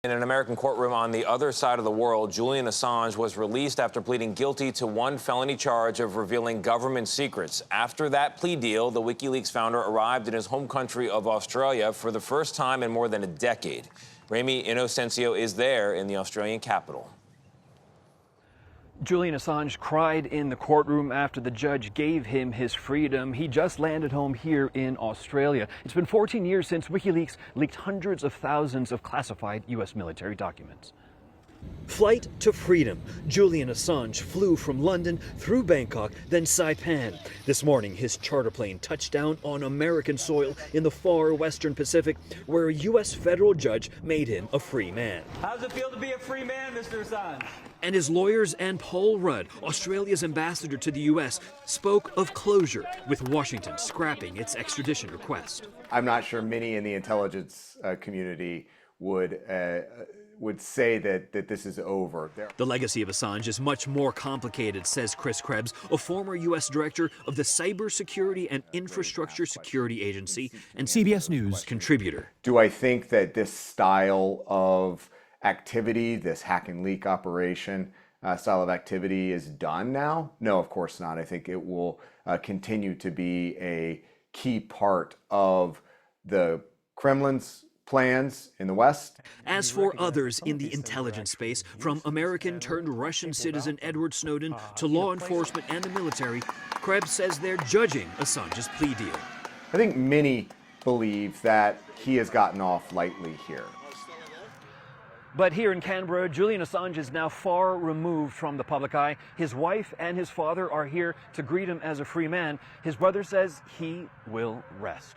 In an American courtroom on the other side of the world, Julian Assange was released after pleading guilty to one felony charge of revealing government secrets. After that plea deal, the WikiLeaks founder arrived in his home country of Australia for the first time in more than a decade. Remy Inocencio is there in the Australian capital. Julian Assange cried in the courtroom after the judge gave him his freedom. He just landed home here in Australia. It's been 14 years since WikiLeaks leaked hundreds of thousands of classified U.S. military documents. Flight to freedom. Julian Assange flew from London through Bangkok, then Saipan. This morning, his charter plane touched down on American soil in the far western Pacific, where a U.S. federal judge made him a free man. How does it feel to be a free man, Mr. Assange? And his lawyers and Paul Rudd, Australia's ambassador to the U.S., spoke of closure, with Washington scrapping its extradition request. I'm not sure many in the intelligence community would say that this is over. The legacy of Assange is much more complicated, says Chris Krebs, a former U.S. director of the Cybersecurity and Infrastructure Security Agency and CBS News contributor. Do I think that this style of activity, this hack and leak operation style of activity is done now? No, of course not. I think it will continue to be a key part of the Kremlin's plans in the West. As for others in the intelligence space, from American turned Russian citizen Edward Snowden to law enforcement and the military, Krebs says they're judging Assange's plea deal. I think many believe that he has gotten off lightly here. But here in Canberra, Julian Assange is now far removed from the public eye. His wife and his father are here to greet him as a free man. His brother says he will rest.